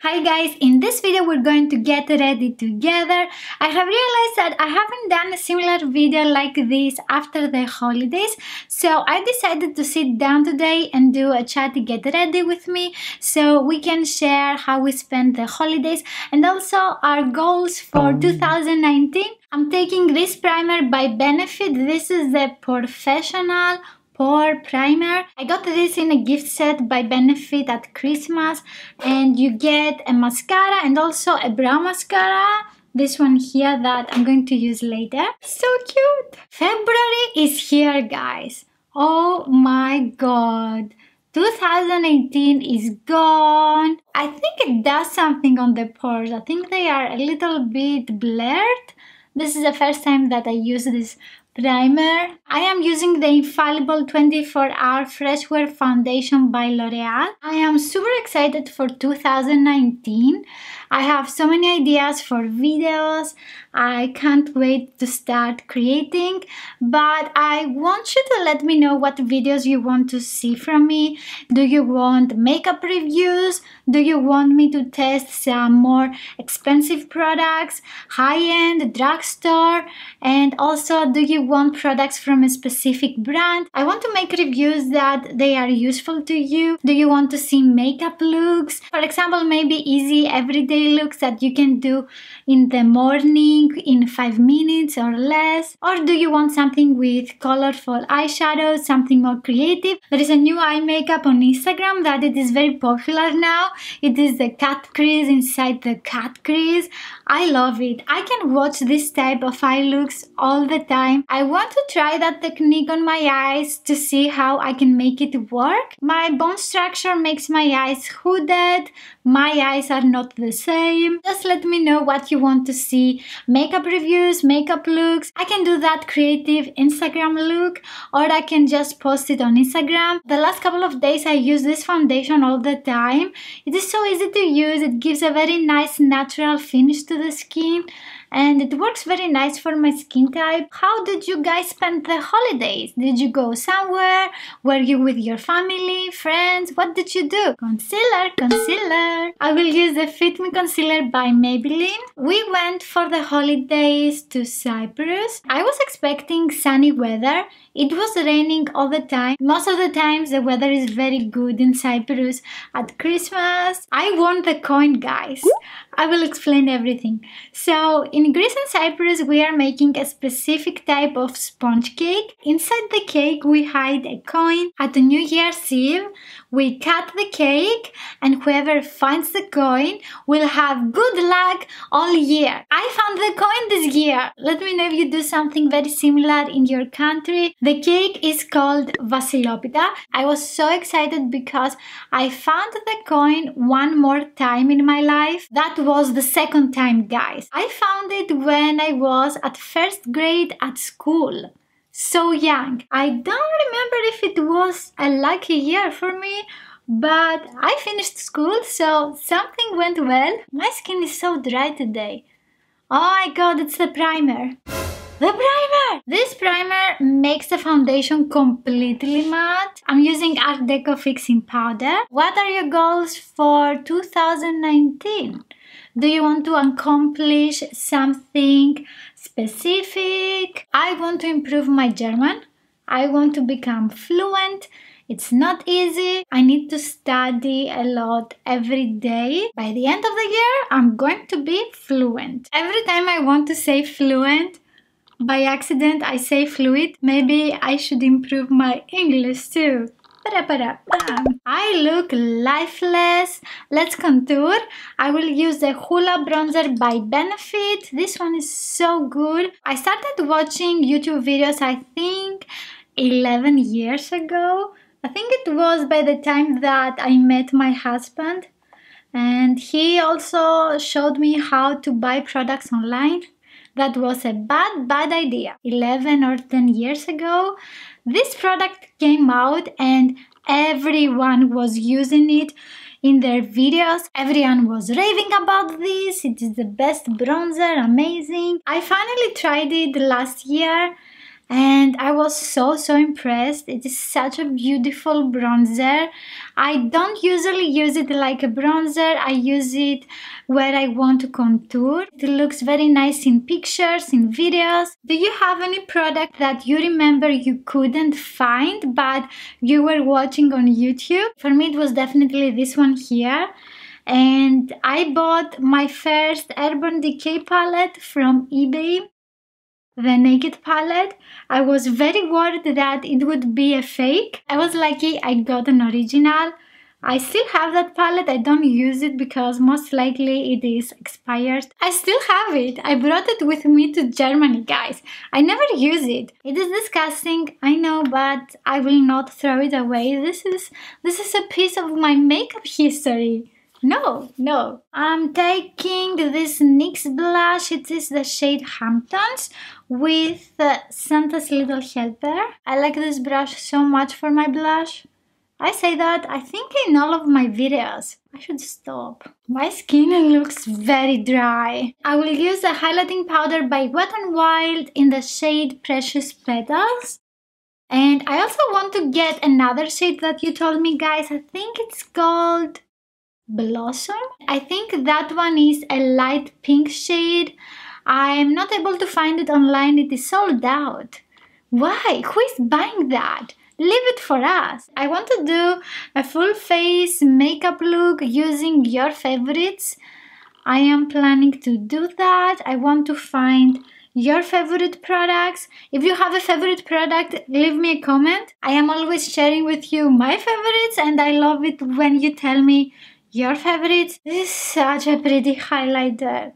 Hi guys, in this video we're going to get ready together. I have realized that I haven't done a similar video like this after the holidays, so I decided to sit down today and do a chat to get ready with me so we can share how we spend the holidays and also our goals for 2019. I'm taking this primer by Benefit. This is the Professional Pore Primer. I got this in a gift set by Benefit at Christmas, and you get a mascara and also a brow mascara. This one here that I'm going to use later. So cute! February is here, guys. Oh my god. 2018 is gone. I think it does something on the pores. I think they are a little bit blurred. This is the first time that I use this primer. I am using the Infallible 24-Hour Fresh Wear Foundation by L'Oreal. I am super excited for 2019. I have so many ideas for videos. I can't wait to start creating, but I want you to let me know what videos you want to see from me. Do you want makeup reviews? Do you want me to test some more expensive products, high-end drugstore? And also, do you want products from a specific brand? I want to make reviews that they are useful to you. Do you want to see makeup looks? For example, maybe easy everyday looks that you can do in the morning in 5 minutes or less? Or do you want something with colorful eyeshadows, something more creative? There is a new eye makeup on Instagram that it is very popular now. It is the cat crease inside the cat crease. I love it. I can watch this type of eye looks all the time. I want to try that technique on my eyes to see how I can make it work. My bone structure makes my eyes hooded. My eyes are not the same. Just let me know what you want to see. Makeup reviews, makeup looks. I can do that creative Instagram look, or I can just post it on Instagram. The last couple of days I use this foundation all the time. It is so easy to use. It gives a very nice natural finish to the skin, and it works very nice for my skin type. How did you guys spend the holidays? Did you go somewhere? Were you with your family, friends? What did you do? Concealer. I will use the Fit Me Concealer by Maybelline. We went for the holidays to Cyprus. I was expecting sunny weather. It was raining all the time. Most of the times the weather is very good in Cyprus at Christmas. I won the coin, guys. I will explain everything. So in Greece and Cyprus we are making a specific type of sponge cake. Inside the cake we hide a coin. At New Year's Eve we cut the cake, and whoever finds the coin will have good luck all year. I found the coin this year. Let me know if you do something very similar in your country. The cake is called Vasilikis. I was so excited because I found the coin one more time in my life. That was the second time, guys. I found it when I was at first grade at school. So young. I don't remember if it was a lucky year for me, but I finished school, so something went well. My skin is so dry today. Oh my god, it's the primer. The primer! This primer makes the foundation completely matte. I'm using Art Deco Fixing Powder. What are your goals for 2019? Do you want to accomplish something specific? I want to improve my German. I want to become fluent. It's not easy. I need to study a lot every day. By the end of the year, I'm going to be fluent. Every time I want to say fluent, by accident I say fluid. Maybe I should improve my English too. I look lifeless. Let's contour. I will use the Hula bronzer by Benefit. This one is so good. I started watching YouTube videos, I think 11 years ago. I think it was by the time that I met my husband, and he also showed me how to buy products online. That was a bad idea. 11 or 10 years ago, this product came out and everyone was using it in their videos. Everyone was raving about this. It is the best bronzer, amazing. I finally tried it last year and I was so impressed. It is such a beautiful bronzer. I don't usually use it like a bronzer. I use it where I want to contour. It looks very nice in pictures, in videos. Do you have any product that you remember you couldn't find but you were watching on YouTube? For me it was definitely this one here. And I bought my first Urban Decay palette from eBay, the Naked palette. I was very worried that it would be a fake. I was lucky I got an original. I still have that palette. I don't use it because most likely it is expired. I still have it. I brought it with me to Germany, guys. I never use it. It is disgusting, I know, but I will not throw it away. This is a piece of my makeup history. No. I'm taking this NYX blush. It is the shade Hamptons with Santa's Little Helper. I like this brush so much for my blush. I say that, I think, in all of my videos. I should stop. My skin looks very dry. I will use the highlighting powder by Wet n Wild in the shade Precious Petals. And I also want to get another shade that you told me, guys. I think it's called Blossom. I think that one is a light pink shade. I'm not able to find it online. It is sold out. Why? Who is buying that? Leave it for us. I want to do a full face makeup look using your favorites. I am planning to do that. I want to find your favorite products. If you have a favorite product, leave me a comment. I am always sharing with you my favorites, and I love it when you tell me your favorites. This is such a pretty highlighter.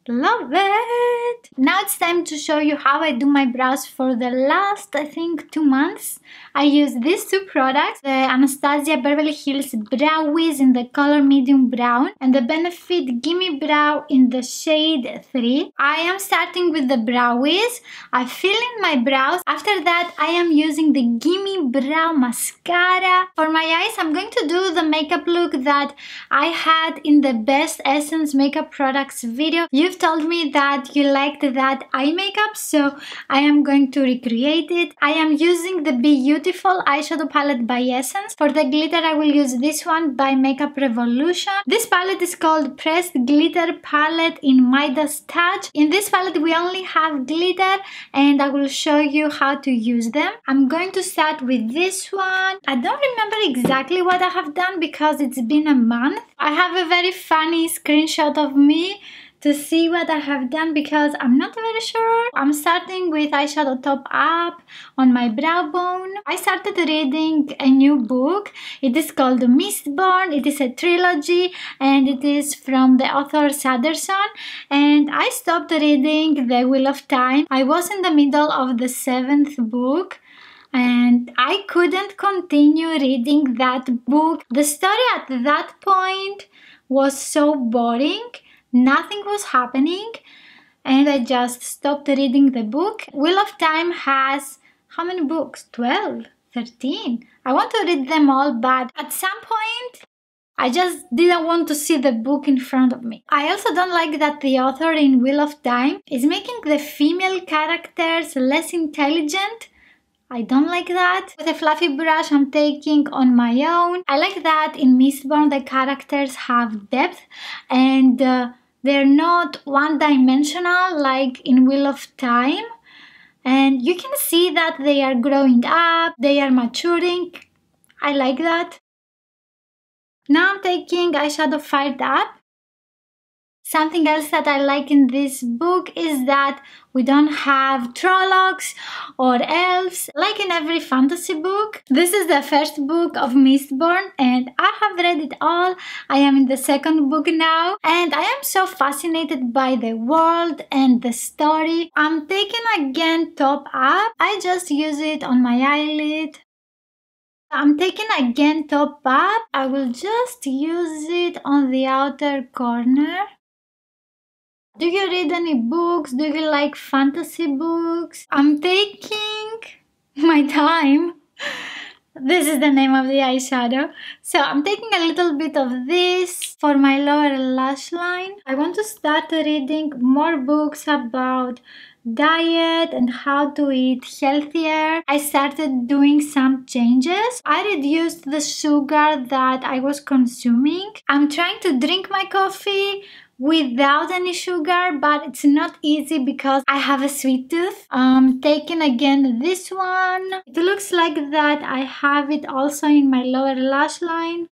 Love it! Now it's time to show you how I do my brows for the last, I think, 2 months. I use these two products, the Anastasia Beverly Hills Brow Wiz in the color medium brown and the Benefit Gimme Brow in the shade 3. I am starting with the Brow Wiz. I fill in my brows. After that, I am using the Gimme Brow Mascara. For my eyes, I'm going to do the makeup look that I had in the Best Essence Makeup Products video. You've told me that you liked that eye makeup, so I am going to recreate it. I am using the Beautiful eyeshadow palette by Essence. For the glitter, I will use this one by Makeup Revolution. This palette is called Pressed Glitter Palette in Midas Touch. In this palette, we only have glitter, and I will show you how to use them. I'm going to start with this one. I don't remember exactly what I have done because it's been a month. I have a very funny screenshot of me to see what I have done because I'm not very sure. I'm starting with eyeshadow top up on my brow bone. I started reading a new book. It is called Mistborn. It is a trilogy and it is from the author Sanderson. And I stopped reading The Wheel of Time. I was in the middle of the 7th book and I couldn't continue reading that book. The story at that point was so boring. Nothing was happening and I just stopped reading the book. Wheel of Time has how many books? 12, 13. I want to read them all, but at some point I just didn't want to see the book in front of me. I also don't like that the author in Wheel of Time is making the female characters less intelligent. I don't like that. With a fluffy brush I'm taking on my own. I like that in Mistborn the characters have depth and they're not one-dimensional like in Wheel of Time. And you can see that they are growing up, they are maturing. I like that. Now I'm taking eyeshadow Fired Up. Something else that I like in this book is that we don't have Trollocs or elves like in every fantasy book. This is the first book of Mistborn and I have read it all. I am in the 2nd book now and I am so fascinated by the world and the story. I'm taking again Top Up. I just use it on my eyelid. I'm taking again Top Up. I will just use it on the outer corner. Do you read any books? Do you like fantasy books? I'm taking my time. This is the name of the eyeshadow. So I'm taking a little bit of this for my lower lash line. I want to start reading more books about diet and how to eat healthier, I started doing some changes. I reduced the sugar that I was consuming. I'm trying to drink my coffee without any sugar, but it's not easy because I have a sweet tooth. Taking again this one. It looks like that I have it also in my lower lash line.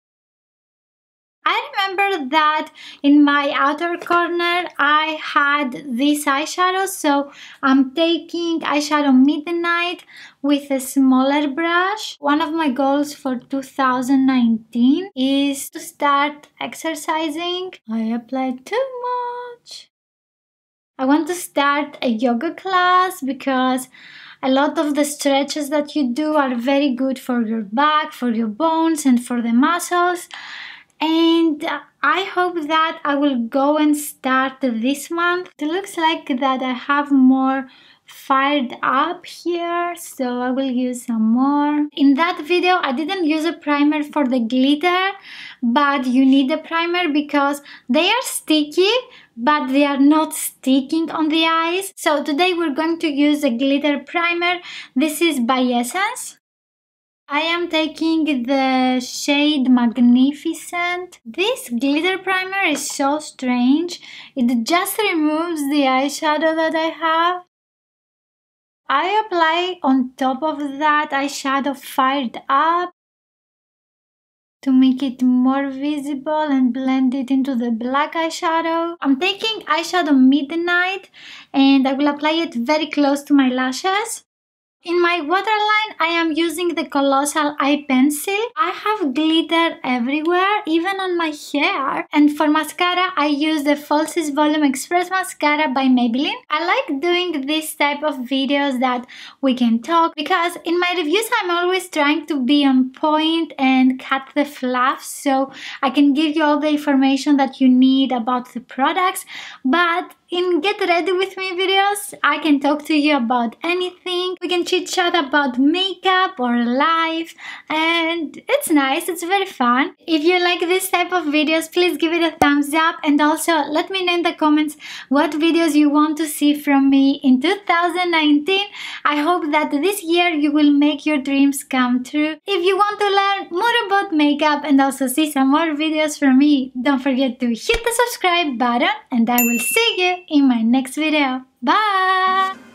I remember that in my outer corner I had this eyeshadow, so I'm taking eyeshadow Midnight with a smaller brush. One of my goals for 2019 is to start exercising. I applied too much. I want to start a yoga class because a lot of the stretches that you do are very good for your back, for your bones, and for the muscles. And I hope that I will go and start this month. It looks like that I have more fired up here, so I will use some more. In that video I didn't use a primer for the glitter, but you need a primer because they are sticky, but they are not sticking on the eyes. So today we're going to use a glitter primer. This is by Essence. I am taking the shade Magnificent. This glitter primer is so strange. It just removes the eyeshadow that I have. I apply on top of that eyeshadow Fired Up to make it more visible and blend it into the black eyeshadow. I'm taking eyeshadow Midnight and I will apply it very close to my lashes. In my waterline, I am using the Colossal Eye Pencil. I have glitter everywhere, even on my hair. And for mascara, I use the Falsies Volume Express Mascara by Maybelline. I like doing this type of videos that we can talk because in my reviews, I'm always trying to be on point and cut the fluff so I can give you all the information that you need about the products. But in Get Ready With Me videos, I can talk to you about anything. We can chit chat about makeup or life, and it's nice, it's very fun. If you like this type of videos, please give it a thumbs up, and also let me know in the comments what videos you want to see from me in 2019. I hope that this year you will make your dreams come true. If you want to learn more about makeup and also see some more videos from me, don't forget to hit the subscribe button, and I will see you in my next video. Bye!